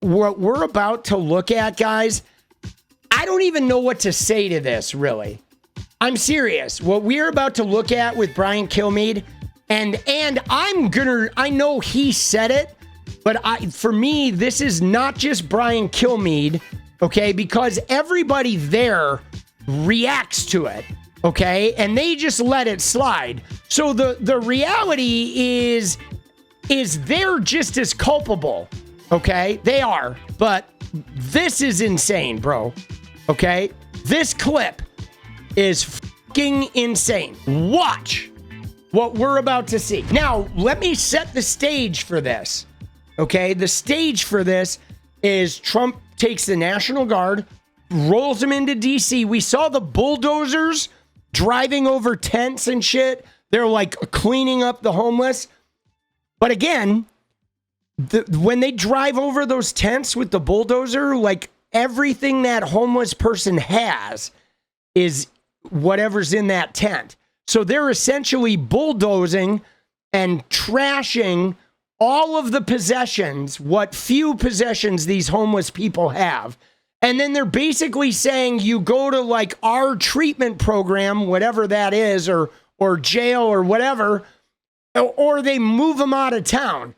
what we're about to look at, guys, I don't even know what to say to this, really. I'm serious. What we're about to look at with Brian Kilmeade, and I know he said it, but for me, this is not just Brian Kilmeade, okay? Because everybody there reacts to it, okay? And they just let it slide. So the reality is they're just as culpable, okay? They are, but this is insane, bro, okay? This clip is fucking insane. Watch what we're about to see. Now, let me set the stage for this, okay? The stage for this is Trump takes the National Guard, rolls them into D.C. We saw the bulldozers driving over tents and shit. They're like cleaning up the homeless. But again, when they drive over those tents with the bulldozer, like everything that homeless person has is whatever's in that tent. So they're essentially bulldozing and trashing all of the possessions, what few possessions these homeless people have. And then they're basically saying you go to like our treatment program, whatever that is, or jail or whatever, or they move them out of town.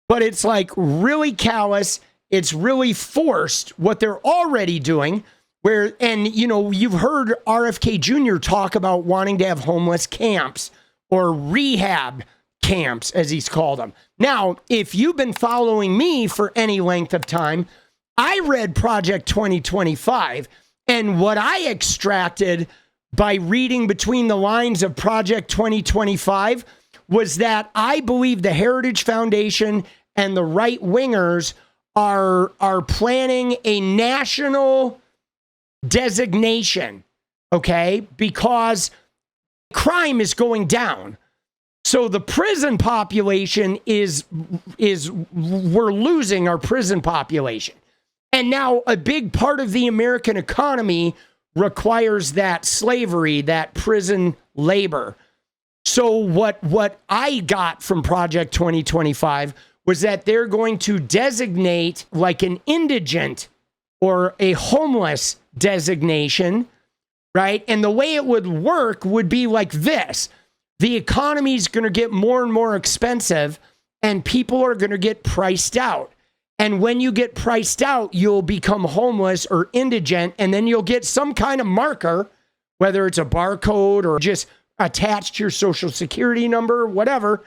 But it's like really callous. It's really forced what they're already doing. And you've heard RFK Jr. talk about wanting to have homeless camps or rehab camps, as he's called them. Now, if you've been following me for any length of time, I read Project 2025, and what I extracted by reading between the lines of Project 2025 was that I believe the Heritage Foundation and the right wingers are planning a national designation, okay? Because crime is going down. So the prison population is we're losing our prison population. And now a big part of the American economy requires that slavery, that prison labor. So what I got from Project 2025 was that they're going to designate like an indigent or a homeless designation, right? And the way it would work would be like this. The economy is going to get more and more expensive, and people are going to get priced out. And when you get priced out, you'll become homeless or indigent, and then you'll get some kind of marker, whether it's a barcode or just attached to your social security number, whatever,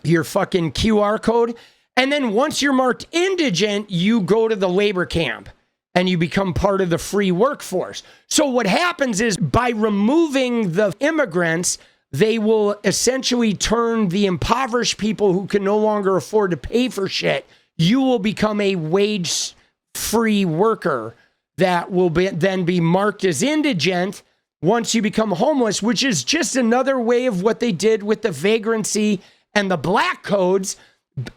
your fucking QR code. And then once you're marked indigent, you go to the labor camp and you become part of the free workforce. So what happens is by removing the immigrants, they will essentially turn the impoverished people who can no longer afford to pay for shit. You will become a wage-free worker that will then be marked as indigent once you become homeless, which is just another way of what they did with the vagrancy and the black codes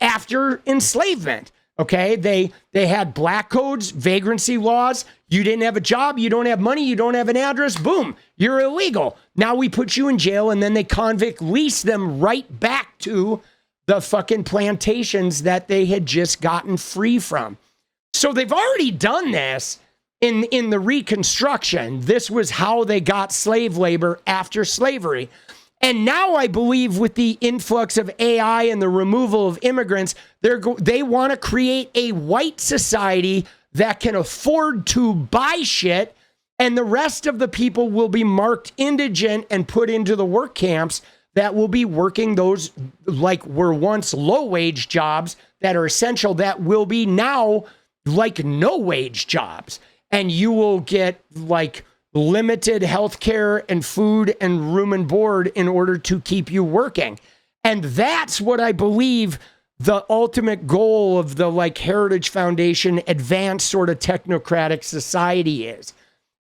after enslavement. Okay, they had black codes, vagrancy laws. You didn't have a job, you don't have money, you don't have an address, boom, you're illegal. Now we put you in jail, and then they convict lease them right back to the fucking plantations that they had just gotten free from. So they've already done this in the Reconstruction. This was how they got slave labor after slavery. And now I believe with the influx of AI and the removal of immigrants, they want to create a white society that can afford to buy shit, and the rest of the people will be marked indigent and put into the work camps that will be working those like were once low-wage jobs that are essential that will be now like no-wage jobs. And you will get like limited health care and food and room and board in order to keep you working. And that's what I believe the ultimate goal of the like Heritage Foundation advanced sort of technocratic society is.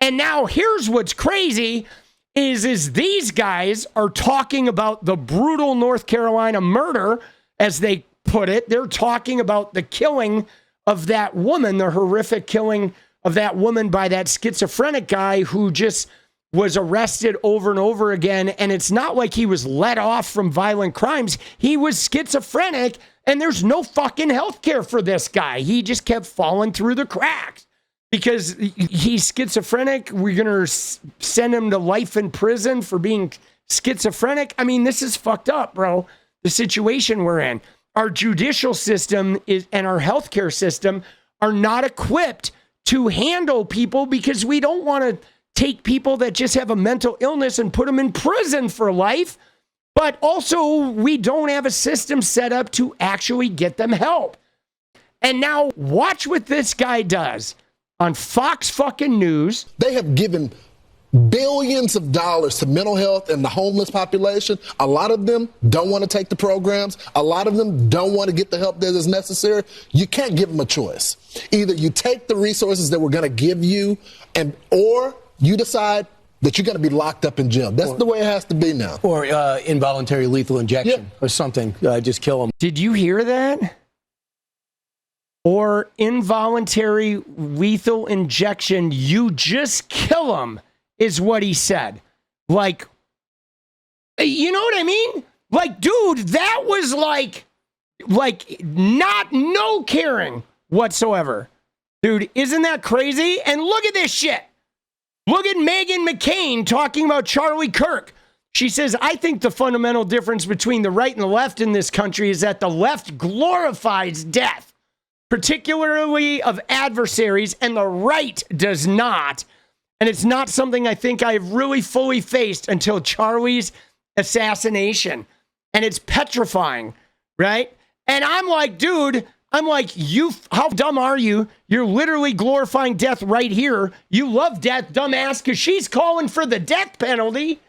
And now here's what's crazy is these guys are talking about the brutal North Carolina murder, as they put it. They're talking about the killing of that woman, the horrific killing of that woman by that schizophrenic guy who just was arrested over and over again. And it's not like he was let off from violent crimes. He was schizophrenic And there's no fucking health care for this guy. He just kept falling through the cracks because he's schizophrenic. We're going to send him to life in prison for being schizophrenic. I mean, this is fucked up, bro. The situation we're in. Our judicial system and our healthcare system are not equipped to handle people because we don't want to take people that just have a mental illness and put them in prison for life. But also, we don't have a system set up to actually get them help. And now, watch what this guy does on Fox fucking News. They have given billions of dollars to mental health and the homeless population. A lot of them don't want to take the programs. A lot of them don't want to get the help that is necessary. You can't give them a choice. Either you take the resources that we're going to give you, or you decide that you're going to be locked up in jail. That's the way it has to be now. Or involuntary lethal injection or something. Just kill them. Did you hear that? Or involuntary lethal injection, you just kill them, is what he said. Like, you know what I mean? Like, dude, that was like no caring whatsoever. Dude, isn't that crazy? And look at this shit. Look at Meghan McCain talking about Charlie Kirk. She says, I think the fundamental difference between the right and the left in this country is that the left glorifies death, particularly of adversaries, and the right does not. And it's not something I think I've really fully faced until Charlie's assassination. And it's petrifying, right? And I'm like, dude, how dumb are you? You're literally glorifying death right here. You love death, dumbass, because she's calling for the death penalty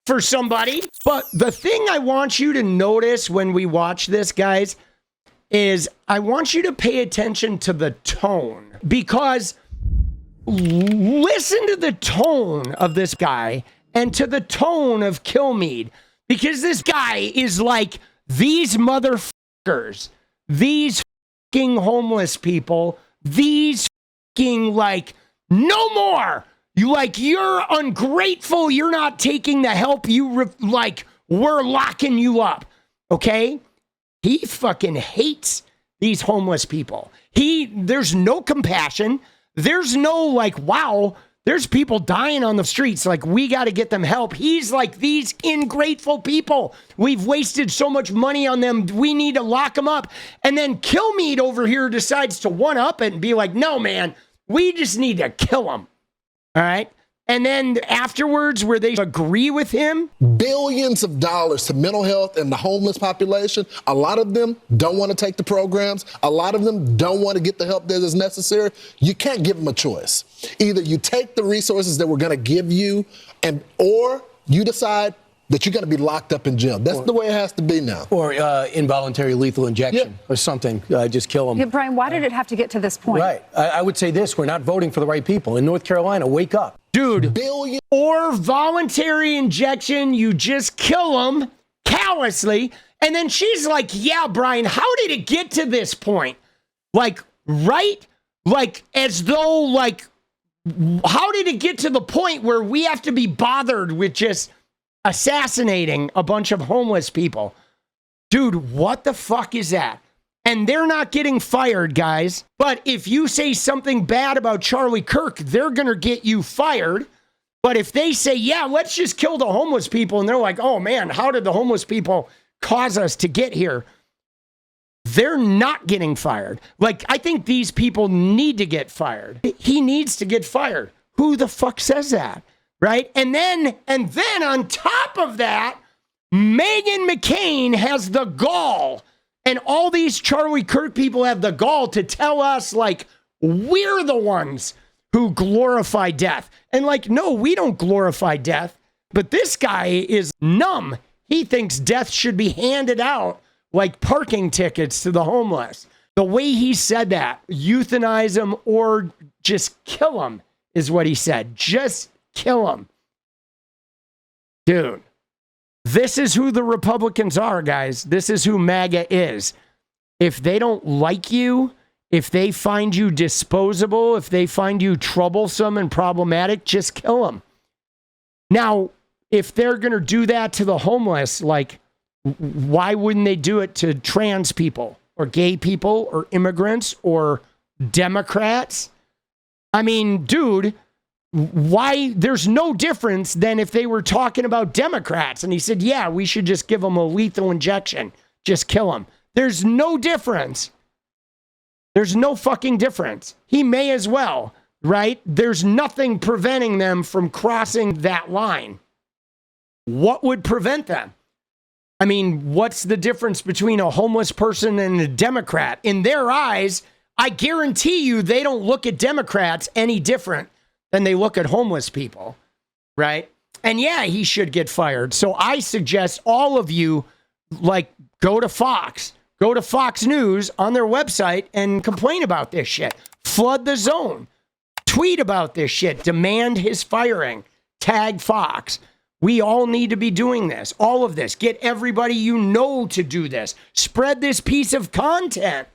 for somebody. But the thing I want you to notice when we watch this, guys, is I want you to pay attention to the tone. Because listen to the tone of this guy and to the tone of Kilmeade. Because this guy is like, these motherfuckers, these homeless people, these like, no more. You're ungrateful. You're not taking the help. We're locking you up. Okay? He fucking hates these homeless people. There's no compassion. There's no wow, there's people dying on the streets. We got to get them help. He's like, these ingrateful people. We've wasted so much money on them. We need to lock them up. And then Kilmeade over here decides to one up it and be like, no, man, we just need to kill them. All right. And then afterwards, where they agree with him. Billions of dollars to mental health and the homeless population. A lot of them don't want to take the programs. A lot of them don't want to get the help that is necessary. You can't give them a choice. Either you take the resources that we're going to give you, or you decide that you're going to be locked up in jail. That's the way it has to be now. Or involuntary lethal injection or something. Just kill them. Yeah, Brian, why did it have to get to this point? Right. I would say this. We're not voting for the right people. In North Carolina, wake up. Dude, or voluntary injection, you just kill them callously. And then she's like, yeah, Brian, how did it get to this point? Right? As though, how did it get to the point where we have to be bothered with just assassinating a bunch of homeless people? Dude, what the fuck is that? And they're not getting fired, guys. But if you say something bad about Charlie Kirk, they're going to get you fired. But if they say, yeah, let's just kill the homeless people, and they're like, oh, man, how did the homeless people cause us to get here? They're not getting fired. I think these people need to get fired. He needs to get fired. Who the fuck says that? Right? And then on top of that, Meghan McCain has the gall. And all these Charlie Kirk people have the gall to tell us, we're the ones who glorify death. And no, we don't glorify death. But this guy is numb. He thinks death should be handed out like parking tickets to the homeless. The way he said that, euthanize them or just kill them, is what he said. Just kill them. Dude. This is who the Republicans are, guys. This is who MAGA is. If they don't like you, if they find you disposable, if they find you troublesome and problematic, just kill them. Now, if they're going to do that to the homeless, why wouldn't they do it to trans people or gay people or immigrants or Democrats. I mean, dude, why? There's no difference than if they were talking about Democrats and he said, yeah, we should just give them a lethal injection. Just kill them. There's no difference. There's no fucking difference. He may as well, right? There's nothing preventing them from crossing that line. What would prevent them? I mean, what's the difference between a homeless person and a Democrat? In their eyes, I guarantee you they don't look at Democrats any different than they look at homeless people, right? And yeah, he should get fired. So I suggest all of you, like, go to Fox News on their website and complain about this shit. Flood the zone. Tweet about this shit. Demand his firing. Tag Fox. We all need to be doing this. All of this. Get everybody you know to do this. Spread this piece of content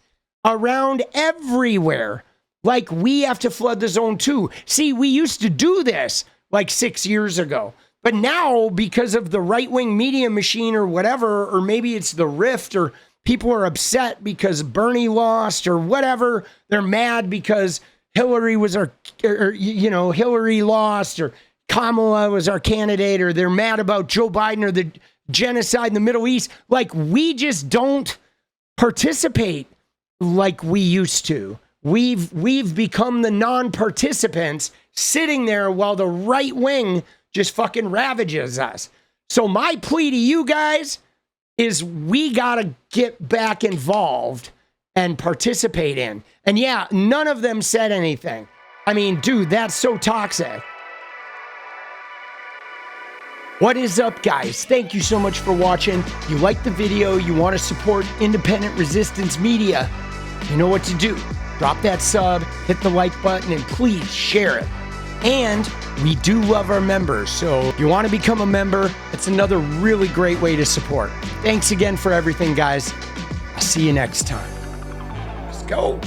around everywhere. Like, we have to flood the zone too. See, we used to do this like 6 years ago. But now, because of the right-wing media machine or whatever, or maybe it's the rift, or people are upset because Bernie lost or whatever, they're mad because Hillary was Hillary lost, or Kamala was our candidate, or they're mad about Joe Biden or the genocide in the Middle East. Like, we just don't participate like we used to. We've become the non-participants sitting there while the right wing just fucking ravages us. So my plea to you guys is we gotta get back involved and participate in. And yeah, none of them said anything. I mean, dude, that's so toxic. What is up, guys? Thank you so much for watching. You like the video, you want to support independent resistance media, you know what to do. Drop that sub, hit the like button, and please share it. And we do love our members, so if you want to become a member, it's another really great way to support. Thanks again for everything, guys. I'll see you next time. Let's go.